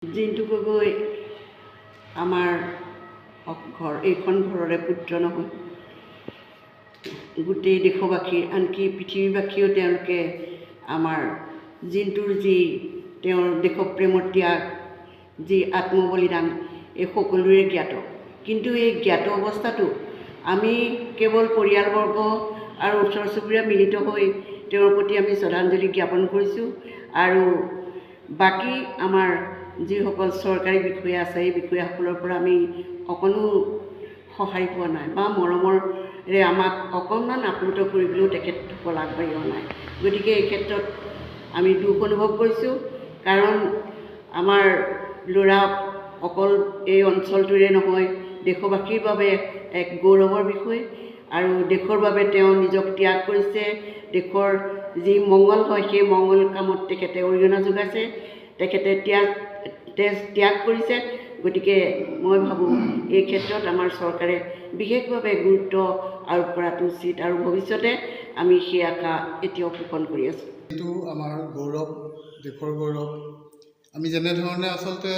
জিন্তু গগৈ আমাৰ এইখন ঘৰৰে পুত্ৰ নহয়, গোটেই দেশবাসী আনকি পৃথিৱীবাসীও তেওঁলোকে আমাৰ জিন্তুৰ যি তেওঁৰ দেশপ্ৰেমৰ ত্যাগ, যি আত্মবলিদান এই সকলোৰে জ্ঞাত। কিন্তু এই জ্ঞাত অৱস্থাটো আমি কেৱল পৰিয়ালবৰ্গ আৰু ওচৰ চুবুৰীয়া মিলিত হৈ তেওঁৰ প্ৰতি আমি শ্ৰদ্ধাঞ্জলি জ্ঞাপন কৰিছোঁ। আৰু বাকী আমাৰ যিসকল চৰকাৰী বিষয়া আছে এই বিষয়াসকলৰ পৰা আমি অকণো সহায় পোৱা নাই বা মৰমৰে আমাক অকণমান আপ্লুত কৰিবলৈও তেখেতসকল আগবাঢ়ি অহা নাই। গতিকে এই ক্ষেত্ৰত আমি দুখ অনুভৱ কৰিছোঁ, কাৰণ আমাৰ ল'ৰা অকল এই অঞ্চলটোৰে নহয়, দেশবাসীৰ বাবে এক গৌৰৱৰ বিষয়। আৰু দেশৰ বাবে তেওঁ নিজক ত্যাগ কৰিছে, দেশৰ যি মংগল হয় সেই মংগল কামত তেখেতে অৰিহণা যোগাইছে, তেখেতে ত্যাগ কৰিছে। গতিকে মই ভাবোঁ এই ক্ষেত্ৰত আমাৰ চৰকাৰে বিশেষভাৱে গুৰুত্ব আৰোপ কৰাটো উচিত, আৰু ভৱিষ্যতে আমি সেই আশা এতিয়াও পোষণ কৰি আছোঁ। এইটো আমাৰ গৌৰৱ, দেশৰ গৌৰৱ। আমি যেনেধৰণে আচলতে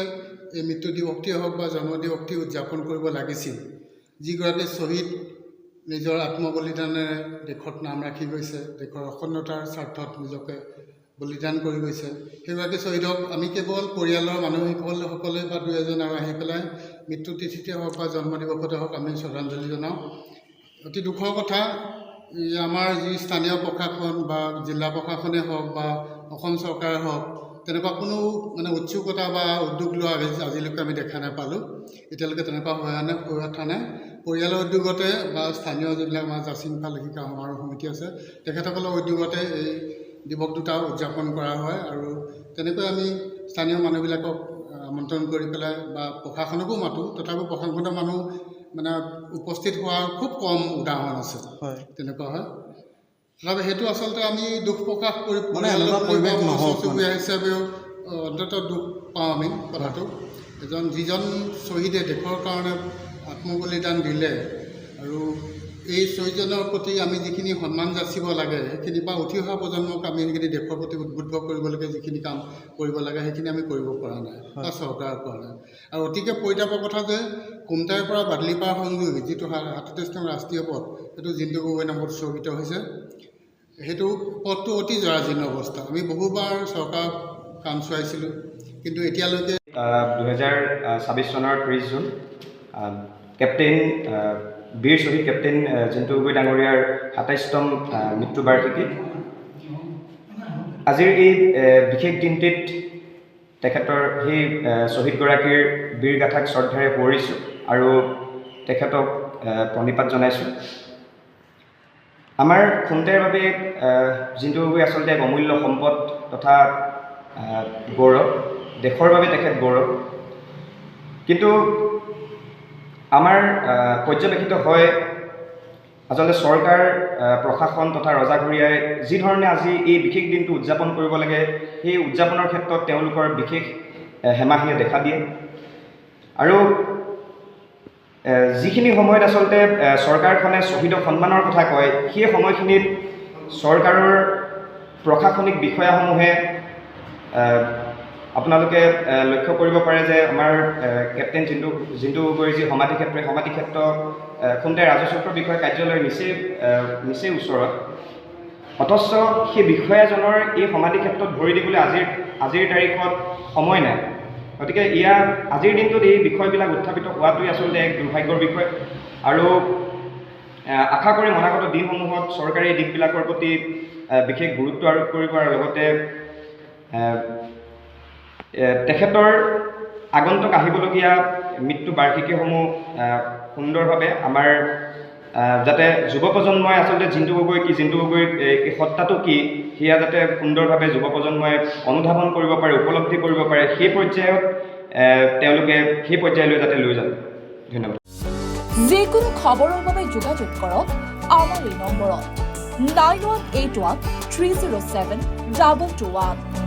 এই মৃত্যু দিৱসটিয়ে হওক বা জন্ম দিৱসটি উদযাপন কৰিব লাগিছিল, যিগৰাকী শ্বহীদ নিজৰ আত্মবলিদানেৰে দেশত নাম ৰাখি গৈছে, দেশৰ অখণ্ডতাৰ স্বাৰ্থত নিজকে বলিদান কৰি গৈছে, সেইগৰাকী শ্বহীদক আমি কেৱল পৰিয়ালৰ মানুহসকলে বা দুই এজন আৰু আহি পেলাই মৃত্যু তিথিতে হওক বা জন্ম দিৱসতে হওক আমি শ্ৰদ্ধাঞ্জলি জনাওঁ। অতি দুখৰ কথা, আমাৰ যি স্থানীয় প্ৰশাসন বা জিলা প্ৰশাসনে হওক বা অসম চৰকাৰে হওক, তেনেকুৱা কোনো উৎসুকতা বা উদ্যোগ লোৱা আজিলৈকে আমি দেখা নাপালোঁ। এতিয়ালৈকে তেনেকুৱা হৈ উঠা নাই। পৰিয়ালৰ উদ্যোগতে বা স্থানীয় যিবিলাক আমাৰ জাচিংফা লেখিকা সমাৰোহ সমিতি আছে, তেখেতসকলৰ উদ্যোগতে এই দিৱস দুটা উদযাপন কৰা হয়। আৰু তেনেকৈ আমি স্থানীয় মানুহবিলাকক আমন্ত্ৰণ কৰি পেলাই বা প্ৰশাসনকো মাতোঁ, তথাপিও প্ৰশাসনৰ মানুহ উপস্থিত হোৱাৰ খুব কম উদাহৰণ আছে। তেনেকুৱা হয়। তথাপি সেইটো আচলতে আমি দুখ প্ৰকাশ কৰি চুবুৰীয়া হিচাপেও অন্ততঃ দুখ পাওঁ আমি কথাটো। যিজন শ্বহীদে দেশৰ কাৰণে আত্মবলিদান দিলে, আৰু এই শ্বহীদজনৰ প্ৰতি আমি যিখিনি সন্মান যাচিব লাগে, সেইখিনি বা উঠি অহা প্ৰজন্মক আমি সেইখিনি দেশৰ প্ৰতি উদ্বুদ্ধ কৰিবলৈকে যিখিনি কাম কৰিব লাগে সেইখিনি আমি কৰিব পৰা নাই বা চৰকাৰে কৰা নাই। আৰু অতিকে পৰিতাপৰ কথা যে কুমটাইৰ পৰা বাদলিপাৰ সংযোগী যিটো ৩৭নং ৰাষ্ট্ৰীয় পথ, সেইটো জিন্তু গগৈ নামত উৎসৰ্গিত হৈছে। সেইটো পথটো অতি জৰাজীৰ্ণ অৱস্থা। আমি বহুবাৰ চৰকাৰক কাম চোৱাইছিলোঁ, কিন্তু এতিয়ালৈকে 2026 চনৰ 30 জুন কেপ্টেইন বীৰ শ্বহীদ কেপ্টেইন জিন্তু গগৈ ডাঙৰীয়াৰ ২৭তম মৃত্যুবাৰ্ষিকী। আজিৰ এই বিশেষ দিনটিত তেখেতৰ সেই শ্বহীদগৰাকীৰ বীৰগাথাক শ্ৰদ্ধাৰে সোঁৱৰিছোঁ আৰু তেখেতক প্ৰণিপাত জনাইছোঁ। আমাৰ খুমটাইৰ বাবে জিন্তু গগৈ আচলতে এক অমূল্য সম্পদ তথা গৌৰৱ, দেশৰ বাবে তেখেত গৌৰৱ। কিন্তু আমাৰ পৰ্যবেক্ষিত হয় আচলতে চৰকাৰ, প্ৰশাসন তথা ৰজাঘৰীয়াই যি ধৰণে আজি এই বিশেষ দিনটো উদযাপন কৰিব লাগে, সেই উদযাপনৰ ক্ষেত্ৰত তেওঁলোকৰ বিশেষ হেমাহিয়ে দেখা দিয়ে। আৰু যিখিনি সময়ত আচলতে চৰকাৰখনে শ্বহীদক সন্মানৰ কথা কয়, সেই সময়খিনিত চৰকাৰৰ প্ৰশাসনিক বিষয়াসমূহে আপোনালোকে লক্ষ্য কৰিব পাৰে যে আমাৰ কেপ্টেইন জিন্তু গগৈৰ যি সমাধিক্ষেত্ৰ, সমাধিক্ষেত্ৰ খুমটাই ৰাজচক্ৰ বিষয়া কাৰ্যালয়ৰ নিচেই ওচৰত। অথচ সেই বিষয়াজনৰ এই সমাধিক্ষেত্ৰত ভৰি দিবলৈ আজিৰ তাৰিখত সময় নাই। গতিকে আজিৰ দিনটোত এই বিষয়বিলাক উত্থাপিত হোৱাটোৱে আচলতে এক দুৰ্ভাগ্যৰ বিষয়। আৰু আশা কৰি অনাগত দিনসমূহত চৰকাৰে এই দিশবিলাকৰ প্ৰতি বিশেষ গুৰুত্ব আৰোপ কৰিব, আৰু লগতে তেখেতৰ আগন্তুক আহিবলগীয়া মৃত্যু বাৰ্ষিকীসমূহ সুন্দৰভাৱে আমাৰ যাতে যুৱ প্ৰজন্মই আচলতে জিন্তু গগৈ কি, জিন্তু গগৈৰ এই সত্তাটো কি, সেয়া যাতে সুন্দৰভাৱে যুৱ প্ৰজন্মই অনুধাৱন কৰিব পাৰে, উপলব্ধি কৰিব পাৰে, সেই পৰ্যায়ত তেওঁলোকে সেই পৰ্যায়লৈ যাতে লৈ যায়। ধন্যবাদ। যিকোনো খবৰৰ বাবে যোগাযোগ কৰক আমাৰ এই নম্বৰত 9181 307 2221।